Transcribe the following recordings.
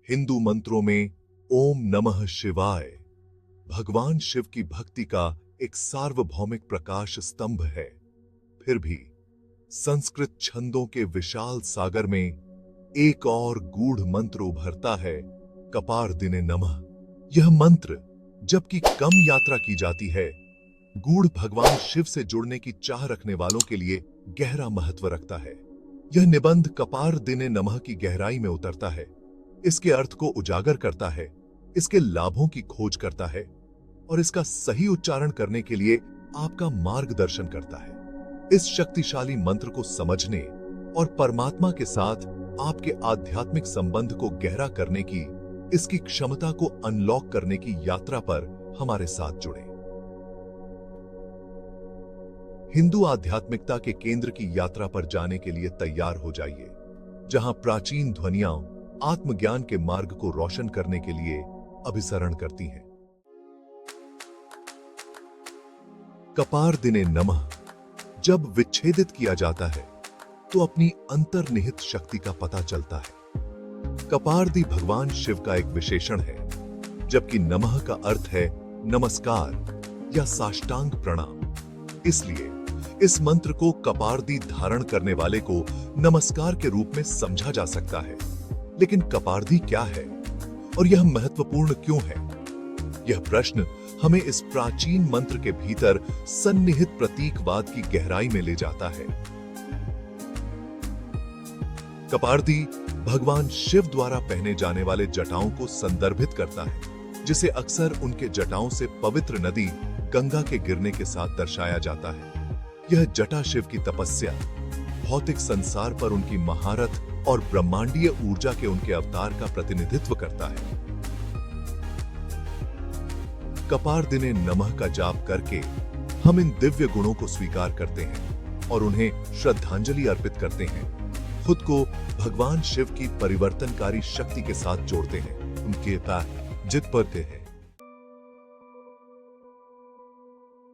हिंदू मंत्रों में ओम नमः शिवाय भगवान शिव की भक्ति का एक सार्वभौमिक प्रकाश स्तंभ है। फिर भी संस्कृत छंदों के विशाल सागर में एक और गूढ़ मंत्र उभरता है, कपार दिने नमः। यह मंत्र जबकि कम यात्रा की जाती है, गूढ़ भगवान शिव से जुड़ने की चाह रखने वालों के लिए गहरा महत्व रखता है। यह निबंध कपार दिने नमः की गहराई में उतरता है, इसके अर्थ को उजागर करता है, इसके लाभों की खोज करता है और इसका सही उच्चारण करने के लिए आपका मार्गदर्शन करता है। इस शक्तिशाली मंत्र को समझने और परमात्मा के साथ आपके आध्यात्मिक संबंध को गहरा करने की, इसकी क्षमता को अनलॉक करने की यात्रा पर हमारे साथ जुड़ें। हिंदू आध्यात्मिकता के केंद्र की यात्रा पर जाने के लिए तैयार हो जाइए, जहां प्राचीन ध्वनियां आत्मज्ञान के मार्ग को रोशन करने के लिए अभिसरण करती हैं। कपार दिने नमः जब विच्छेदित किया जाता है तो अपनी अंतर्निहित शक्ति का पता चलता है। कपारदी भगवान शिव का एक विशेषण है, जबकि नमः का अर्थ है नमस्कार या साष्टांग प्रणाम। इसलिए इस मंत्र को कपारदी धारण करने वाले को नमस्कार के रूप में समझा जा सकता है। लेकिन कपारदी क्या है और यह महत्वपूर्ण क्यों है? यह प्रश्न हमें इस प्राचीन मंत्र के भीतर सन्निहित प्रतीकवाद की गहराई में ले जाता है। कपारदी भगवान शिव द्वारा पहने जाने वाले जटाओं को संदर्भित करता है, जिसे अक्सर उनके जटाओं से पवित्र नदी गंगा के गिरने के साथ दर्शाया जाता है। यह जटा शिव की तपस्या, भौतिक संसार पर उनकी महारत और ब्रह्मांडीय ऊर्जा के उनके अवतार का प्रतिनिधित्व करता है। कपार दिने नमः का जाप करके हम इन दिव्य गुणों को स्वीकार करते हैं और उन्हें श्रद्धांजलि अर्पित करते हैं। खुद को भगवान शिव की परिवर्तनकारी शक्ति के साथ जोड़ते हैं, उनके पैर जित पड़ते हैं।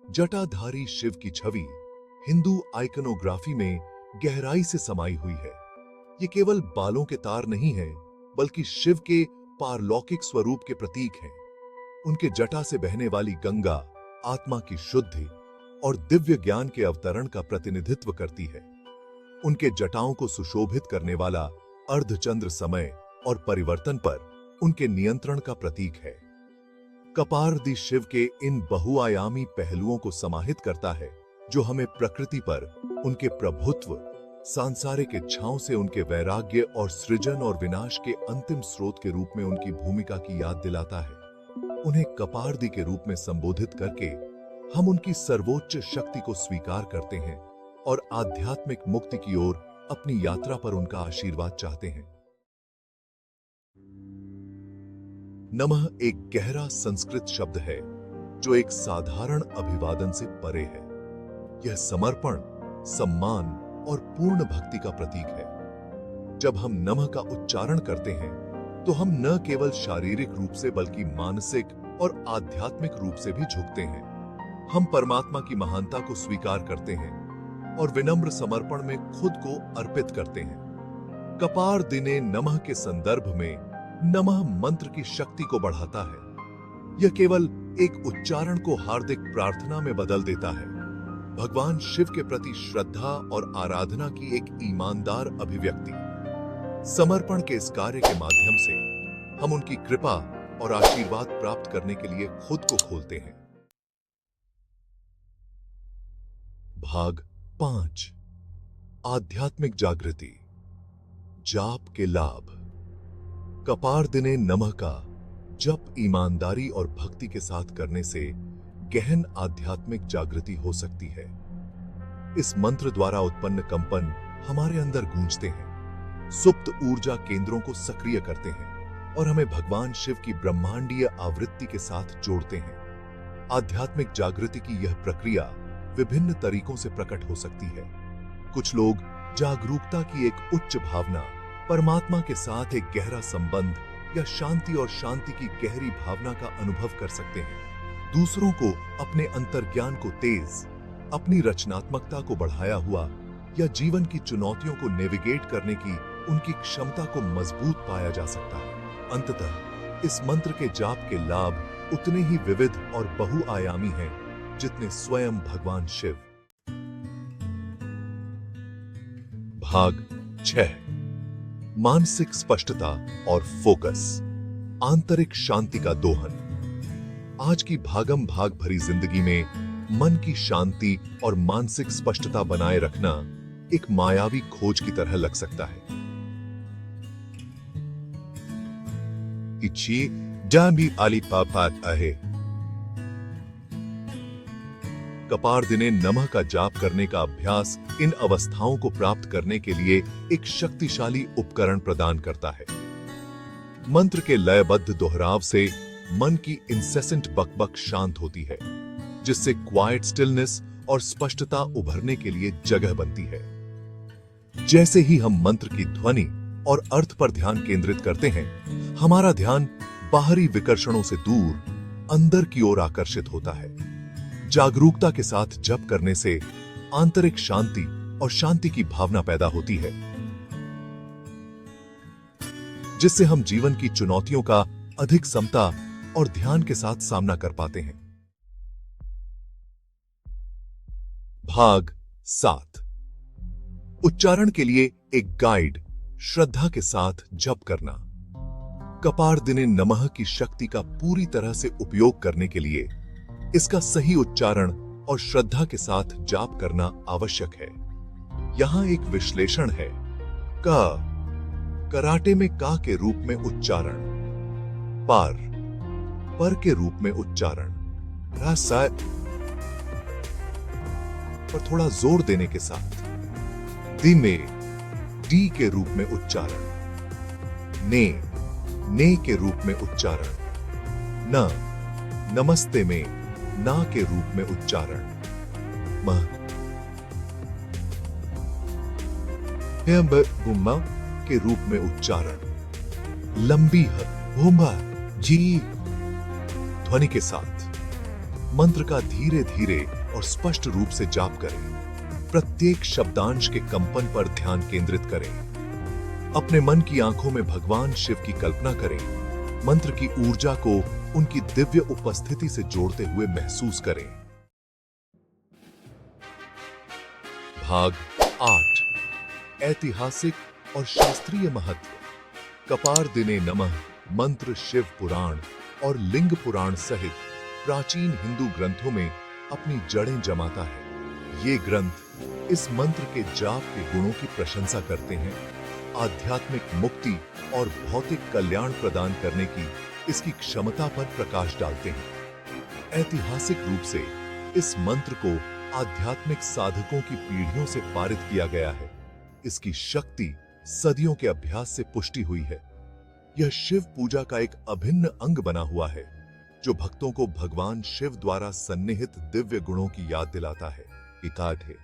जटाधारी शिव की छवि हिंदू आइकनोग्राफी में गहराई से समाई हुई है। ये केवल बालों के तार नहीं हैं, बल्कि शिव के पारलौकिक स्वरूप के प्रतीक हैं। उनके जटा से बहने वाली गंगा आत्मा की शुद्धि और दिव्य ज्ञान के अवतरण का प्रतिनिधित्व करती है। उनके जटाओं को सुशोभित करने वाला अर्धचंद्र समय और परिवर्तन पर उनके नियंत्रण का प्रतीक है। कपारदी शिव के इन बहुआयामी पहलुओं को समाहित करता है, जो हमें प्रकृति पर उनके प्रभुत्व, सांसारिक इच्छाओं से उनके वैराग्य और सृजन और विनाश के अंतिम स्रोत के रूप में उनकी भूमिका की याद दिलाता है। उन्हें कपारदी के रूप में संबोधित करके हम उनकी सर्वोच्च शक्ति को स्वीकार करते हैं और आध्यात्मिक मुक्ति की ओर अपनी यात्रा पर उनका आशीर्वाद चाहते हैं। नमः एक गहरा संस्कृत शब्द है, जो एक साधारण अभिवादन से परे है। यह समर्पण, सम्मान और पूर्ण भक्ति का प्रतीक है। जब हम नमः का उच्चारण करते हैं, तो हम न केवल शारीरिक रूप से बल्कि मानसिक और आध्यात्मिक रूप से भी झुकते हैं। हम परमात्मा की महानता को स्वीकार करते हैं और विनम्र समर्पण में खुद को अर्पित करते हैं। कपार दिने नमः के संदर्भ में नमः मंत्र की शक्ति को बढ़ाता है। यह केवल एक उच्चारण को हार्दिक प्रार्थना में बदल देता है, भगवान शिव के प्रति श्रद्धा और आराधना की एक ईमानदार अभिव्यक्ति। समर्पण के इस कार्य के माध्यम से हम उनकी कृपा और आशीर्वाद प्राप्त करने के लिए खुद को खोलते हैं। भाग 5 आध्यात्मिक जागृति, जाप के लाभ। कपार दिने नमः का जप ईमानदारी और भक्ति के साथ करने से गहन आध्यात्मिक जागृति हो सकती है। इस मंत्र द्वारा उत्पन्न कंपन हमारे अंदर गूंजते हैं, सुप्त ऊर्जा केंद्रों को सक्रिय करते हैं और हमें भगवान शिव की ब्रह्मांडीय आवृत्ति के साथ जोड़ते हैं। आध्यात्मिक जागृति की यह प्रक्रिया विभिन्न तरीकों से प्रकट हो सकती है। कुछ लोग जागरूकता की एक उच्च भावना, परमात्मा के साथ एक गहरा संबंध या शांति और शांति की गहरी भावना का अनुभव कर सकते हैं। दूसरों को अपने अंतर्ज्ञान को तेज, अपनी रचनात्मकता को बढ़ाया हुआ या जीवन की चुनौतियों को नेविगेट करने की उनकी क्षमता को मजबूत पाया जा सकता है। अंततः इस मंत्र के जाप के लाभ उतने ही विविध और बहुआयामी हैं जितने स्वयं भगवान शिव। भाग 6। मानसिक स्पष्टता और फोकस, आंतरिक शांति का दोहन। आज की भागम भाग भरी जिंदगी में मन की शांति और मानसिक स्पष्टता बनाए रखना एक मायावी खोज की तरह लग सकता है। इच्छी डांबी आली पापात आहे। कपार दिने नमः का जाप करने का अभ्यास इन अवस्थाओं को प्राप्त करने के लिए एक शक्तिशाली उपकरण प्रदान करता है। मंत्र के लयबद्ध दोहराव से मन की इंसेसेंट बकबक शांत होती है, जिससे क्वाइट स्टिलनेस और स्पष्टता उभरने के लिए जगह बनती है। जैसे ही हम मंत्र की ध्वनि और अर्थ पर ध्यान केंद्रित करते हैं, हमारा ध्यान बाहरी विकर्षणों से दूर अंदर की ओर आकर्षित होता है। जागरूकता के साथ जप करने से आंतरिक शांति और शांति की भावना पैदा होती है, जिससे हम जीवन की चुनौतियों का अधिक समता और ध्यान के साथ सामना कर पाते हैं। भाग 7। उच्चारण के लिए एक गाइड, श्रद्धा के साथ जप करना। कपार दिने नमः की शक्ति का पूरी तरह से उपयोग करने के लिए इसका सही उच्चारण और श्रद्धा के साथ जाप करना आवश्यक है। यहां एक विश्लेषण है। का, कराटे में का के रूप में उच्चारण, पार, पर के रूप में उच्चारण, रासा पर थोड़ा जोर देने के साथ, दी में डी के रूप में उच्चारण, ने के रूप में उच्चारण, न, नमस्ते में ना के रूप में उच्चारण, मह, बुम्मा के रूप में उच्चारण, लंबी भूम्बा जी ध्वनि के साथ मंत्र का धीरे धीरे और स्पष्ट रूप से जाप करें। प्रत्येक शब्दांश के कंपन पर ध्यान केंद्रित करें। अपने मन की आंखों में भगवान शिव की कल्पना करें। मंत्र की ऊर्जा को उनकी दिव्य उपस्थिति से जोड़ते हुए महसूस करें। भाग 8। ऐतिहासिक और शास्त्रीय महत्व। कपार दिने नमः मंत्र शिव पुराण और लिंग पुराण सहित प्राचीन हिंदू ग्रंथों में अपनी जड़ें जमाता है। ये ग्रंथ इस मंत्र के जाप के गुणों की प्रशंसा करते हैं, आध्यात्मिक मुक्ति और भौतिक कल्याण प्रदान करने की इसकी क्षमता पर प्रकाश डालते हैं। ऐतिहासिक रूप से इस मंत्र को आध्यात्मिक साधकों की पीढ़ियों से पारित किया गया है। इसकी शक्ति सदियों के अभ्यास से पुष्टि हुई है। यह शिव पूजा का एक अभिन्न अंग बना हुआ है, जो भक्तों को भगवान शिव द्वारा सन्निहित दिव्य गुणों की याद दिलाता है। इकाठ है।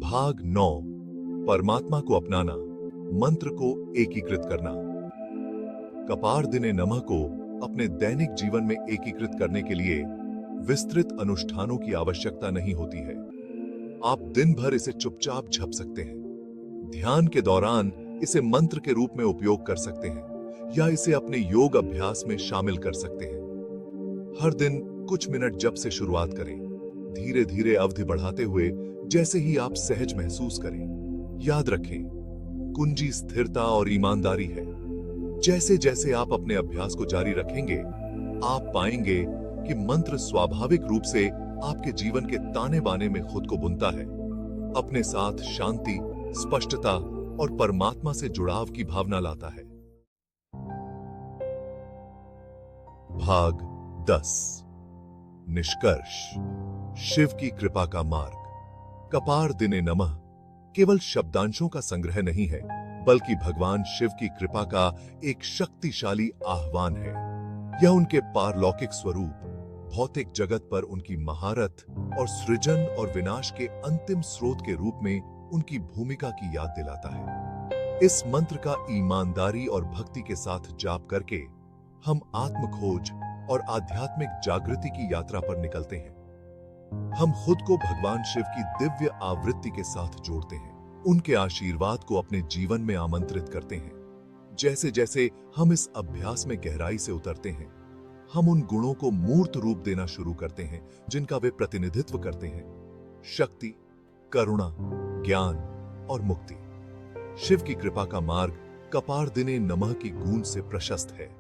भाग 9। परमात्मा को अपनाना, मंत्र को एकीकृत करना। कपार दिने नमः को अपने दैनिक जीवन में एकीकृत करने के लिए विस्तृत अनुष्ठानों की आवश्यकता नहीं होती है। आप दिन भर इसे चुपचाप जप सकते हैं। ध्यान के दौरान इसे मंत्र के रूप में उपयोग कर सकते हैं या इसे अपने योग अभ्यास में शामिल कर सकते हैं। हर दिन कुछ मिनट जप से शुरुआत करें, धीरे धीरे अवधि बढ़ाते हुए जैसे ही आप सहज महसूस करें। याद रखें, कुंजी स्थिरता और ईमानदारी है। जैसे जैसे आप अपने अभ्यास को जारी रखेंगे, आप पाएंगे कि मंत्र स्वाभाविक रूप से आपके जीवन के ताने बाने में खुद को बुनता है। अपने साथ शांति, स्पष्टता और परमात्मा से जुड़ाव की भावना लाता है। भाग 10। निष्कर्ष। शिव की कृपा का मार्ग। कपार दिने नमः केवल शब्दांशों का संग्रह नहीं है, बल्कि भगवान शिव की कृपा का एक शक्तिशाली आह्वान है। यह उनके पारलौकिक स्वरूप, भौतिक जगत पर उनकी महारत और सृजन और विनाश के अंतिम स्रोत के रूप में उनकी भूमिका की याद दिलाता है। इस मंत्र का ईमानदारी और भक्ति के साथ जाप करके हम आत्मखोज और आध्यात्मिक जागृति की यात्रा पर निकलते हैं। हम खुद को भगवान शिव की दिव्य आवृत्ति के साथ जोड़ते हैं, उनके आशीर्वाद को अपने जीवन में आमंत्रित करते हैं। जैसे जैसे हम इस अभ्यास में गहराई से उतरते हैं, हम उन गुणों को मूर्त रूप देना शुरू करते हैं जिनका वे प्रतिनिधित्व करते हैं: शक्ति, करुणा, ज्ञान और मुक्ति। शिव की कृपा का मार्ग कपार दिने नमः की गूंज से प्रशस्त है।